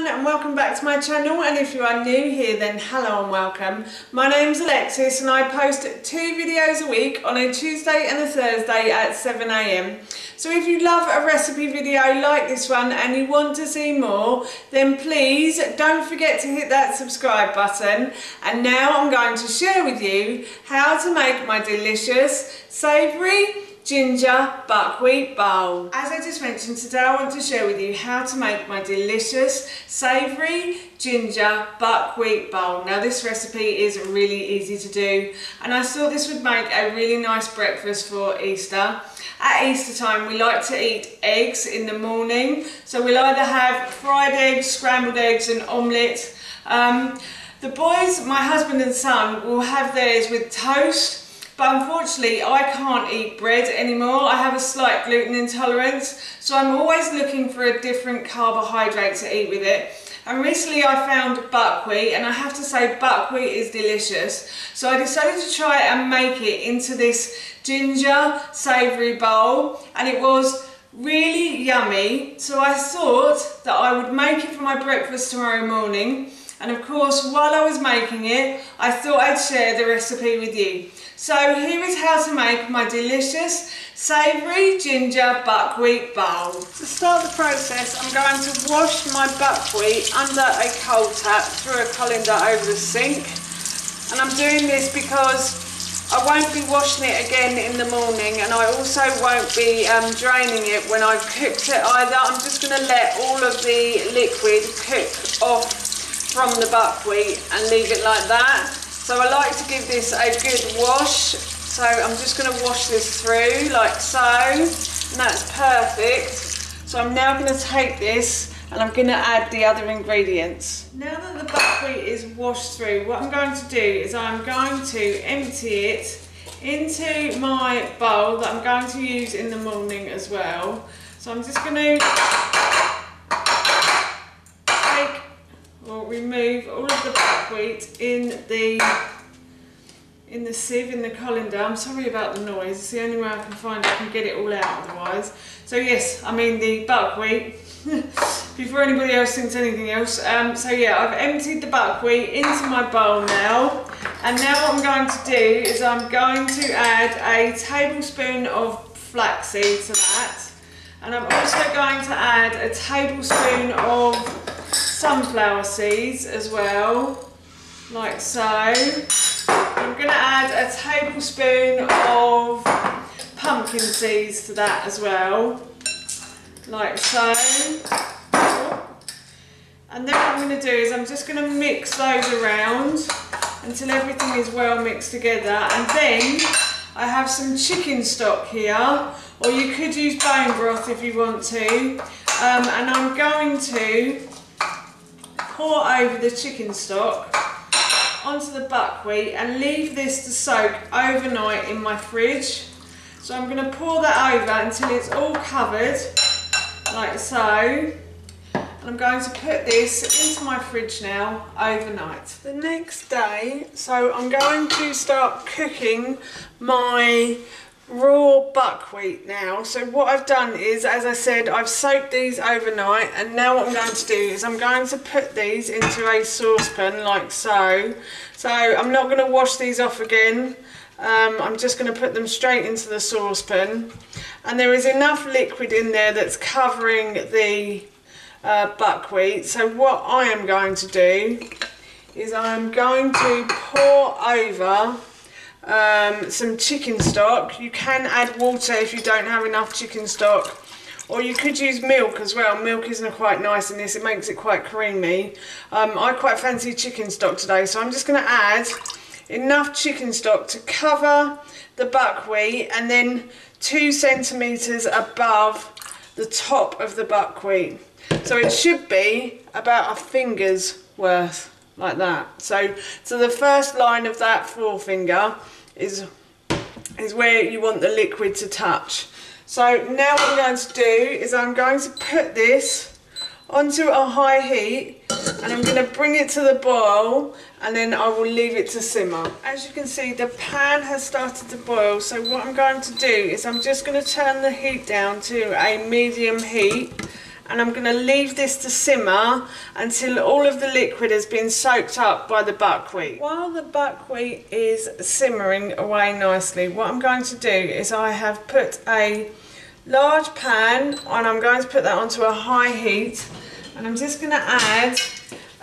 And welcome back to my channel, and if you are new here then hello and welcome. My name's Alexis and I post 2 videos a week on a Tuesday and a Thursday at 7 AM. So if you love a recipe video like this one and you want to see more, then please don't forget to hit that subscribe button. And now I'm going to share with you how to make my delicious savoury ginger buckwheat bowl. As I just mentioned, today I want to share with you how to make my delicious savoury ginger buckwheat bowl. Now this recipe is really easy to do and I thought this would make a really nice breakfast for Easter. At Easter time we like to eat eggs in the morning, so we'll either have fried eggs, scrambled eggs and omelette. The boys, my husband and son, will have theirs with toast. But unfortunately, I can't eat bread anymore. I have a slight gluten intolerance, so I'm always looking for a different carbohydrate to eat with it. And recently I found buckwheat, and I have to say buckwheat is delicious. So I decided to try and make it into this ginger savoury bowl, and it was really yummy. So I thought that I would make it for my breakfast tomorrow morning. And of course, while I was making it, I thought I'd share the recipe with you. So here is how to make my delicious savoury ginger buckwheat bowl. To start the process, I'm going to wash my buckwheat under a cold tap through a colander over the sink. And I'm doing this because I won't be washing it again in the morning, and I also won't be draining it when I've cooked it either. I'm just going to let all of the liquid cook off from the buckwheat and leave it like that. So I like to give this a good wash. So I'm just going to wash this through like so, and that's perfect. So I'm now going to take this and I'm going to add the other ingredients. Now that the buckwheat is washed through, what I'm going to do is I'm going to empty it into my bowl that I'm going to use in the morning as well. So I'm just going to remove all of the buckwheat in the sieve, in the colander. I'm sorry about the noise, it's the only way I can find I can get it all out otherwise. So yes, I mean the buckwheat, before anybody else thinks anything else. So yeah, I've emptied the buckwheat into my bowl now, and now what I'm going to do is I'm going to add a tablespoon of flaxseed to that, and I'm also going to add a tablespoon of sunflower seeds as well, like so. I'm going to add a tablespoon of pumpkin seeds to that as well, like so. And then what I'm going to do is I'm just going to mix those around until everything is well mixed together. And then I have some chicken stock here, or you could use bone broth if you want to. And I'm going to pour over the chicken stock onto the buckwheat and leave this to soak overnight in my fridge. So I'm going to pour that over until it's all covered, like so. And I'm going to put this into my fridge now overnight. The next day, so I'm going to start cooking my raw buckwheat now. So what I've done is, as I said, I've soaked these overnight, and now what I'm going to do is I'm going to put these into a saucepan like so. So I'm not going to wash these off again. I'm just going to put them straight into the saucepan, and there is enough liquid in there that's covering the buckwheat. So what I am going to do is I'm going to pour over some chicken stock. You can add water if you don't have enough chicken stock, or you could use milk as well. Milk isn't quite nice in this, it makes it quite creamy. I quite fancy chicken stock today, so I'm just going to add enough chicken stock to cover the buckwheat, and then 2 centimetres above the top of the buckwheat. So it should be about a finger's worth, like that. So the first line of that forefinger is where you want the liquid to touch. So now what I'm going to do is I'm going to put this onto a high heat, and I'm going to bring it to the boil, and then I will leave it to simmer. As you can see, the pan has started to boil, so what I'm going to do is I'm just going to turn the heat down to a medium heat, and I'm going to leave this to simmer until all of the liquid has been soaked up by the buckwheat. While the buckwheat is simmering away nicely, what I'm going to do is I have put a large pan and I'm going to put that onto a high heat, and I'm just going to add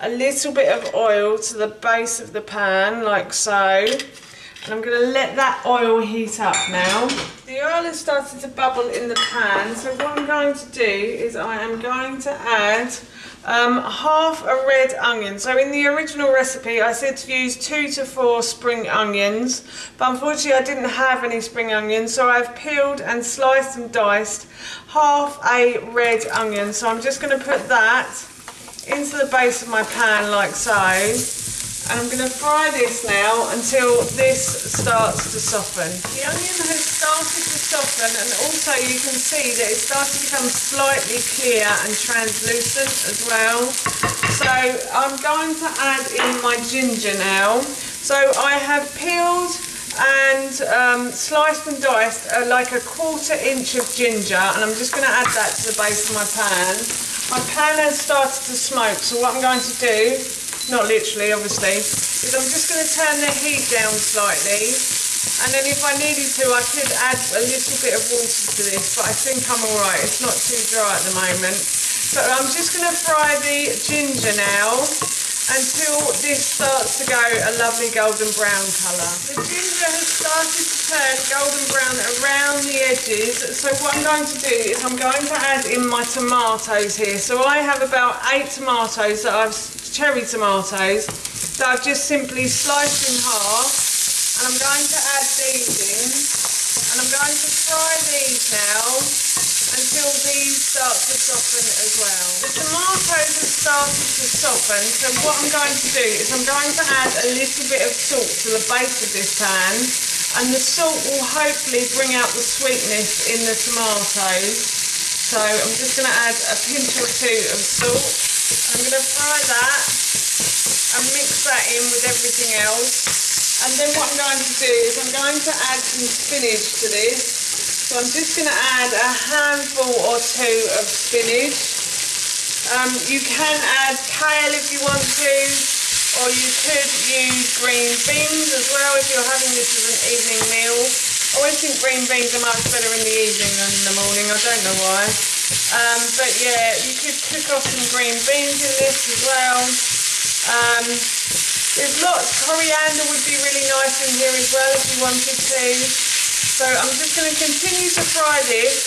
a little bit of oil to the base of the pan like so. And I'm going to let that oil heat up now. The oil has started to bubble in the pan, so what I'm going to do is I am going to add half a red onion. So in the original recipe I said to use 2 to 4 spring onions, but unfortunately I didn't have any spring onions, so I've peeled and sliced and diced half a red onion. So I'm just going to put that into the base of my pan like so. And I'm going to fry this now until this starts to soften. The onion has started to soften, and also you can see that it's started to become slightly clear and translucent as well. So I'm going to add in my ginger now. So I have peeled and sliced and diced like a 1/4 inch of ginger, and I'm just going to add that to the base of my pan. My pan has started to smoke, so what I'm going to do, not literally obviously, is I'm just going to turn the heat down slightly, and then if I needed to I could add a little bit of water to this, but I think I'm alright, it's not too dry at the moment. So I'm just going to fry the ginger now until this starts to go a lovely golden brown colour. The ginger has started to turn golden brown around the edges, so what I'm going to do is I'm going to add in my tomatoes here. So I have about 8 tomatoes that I've cherry tomatoes that I've just simply sliced in half, and I'm going to add these in, and I'm going to fry these now until these start to soften as well. The tomatoes have started to soften, so what I'm going to do is I'm going to add a little bit of salt to the base of this pan, and the salt will hopefully bring out the sweetness in the tomatoes. So I'm just going to add a pinch or 2 of salt. I'm going to fry that and mix that in with everything else, and then what I'm going to do is I'm going to add some spinach to this. So I'm just going to add a handful or 2 of spinach. You can add kale if you want to, or you could use green beans as well if you're having this as an evening meal. I always think green beans are much better in the evening than in the morning, I don't know why. But yeah, you could cook off some green beans in this as well. There's lots, coriander would be really nice in here as well if you wanted to. So I'm just going to continue to fry this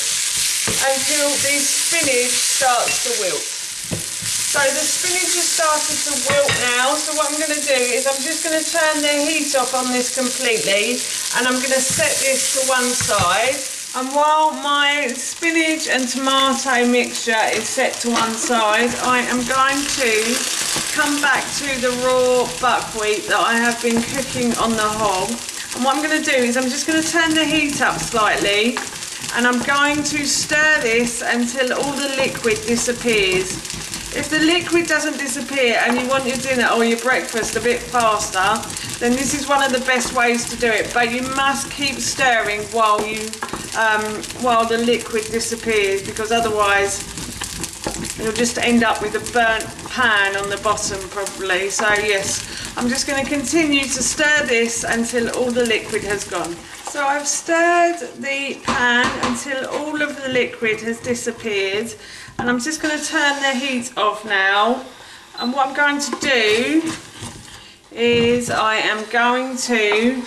until the spinach starts to wilt. So the spinach has started to wilt now, so what I'm going to do is I'm just going to turn the heat off on this completely, and I'm going to set this to one side. And while my spinach and tomato mixture is set to one side, I am going to come back to the raw buckwheat that I have been cooking on the hob. And what I'm going to do is I'm just going to turn the heat up slightly, and I'm going to stir this until all the liquid disappears. If the liquid doesn't disappear and you want your dinner or your breakfast a bit faster, then this is one of the best ways to do it. But you must keep stirring while the liquid disappears, because otherwise you'll just end up with a burnt pan on the bottom probably. So yes, I'm just going to continue to stir this until all the liquid has gone. So I've stirred the pan until all of the liquid has disappeared, and I'm just going to turn the heat off now. And what I'm going to do is I am going to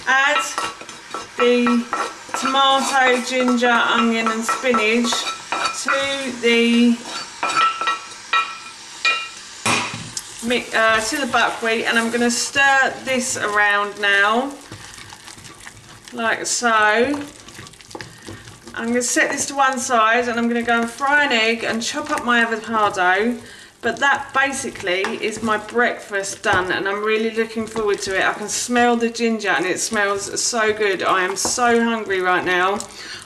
add the tomato, ginger, onion and spinach to the buckwheat, and I'm going to stir this around now like so. I'm going to set this to one side, and I'm going to go and fry an egg and chop up my avocado. But that basically is my breakfast done, and I'm really looking forward to it. I can smell the ginger and it smells so good. I am so hungry right now.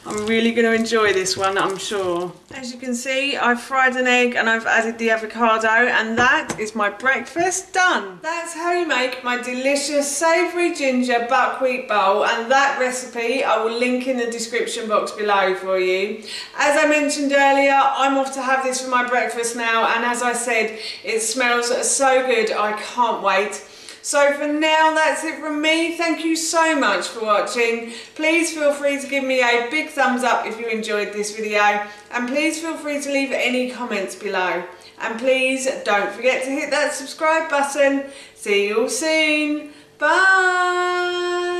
I'm really going to enjoy this one, I'm sure. As you can see, I've fried an egg and I've added the avocado, and that is my breakfast done. That's how you make my delicious savoury ginger buckwheat bowl, and that recipe I will link in the description box below for you. As I mentioned earlier, I'm off to have this for my breakfast now, and as I said, it smells so good, I can't wait. So for now, that's it from me. Thank you so much for watching. Please feel free to give me a big thumbs up if you enjoyed this video, and please feel free to leave any comments below. And please don't forget to hit that subscribe button. See you all soon. Bye.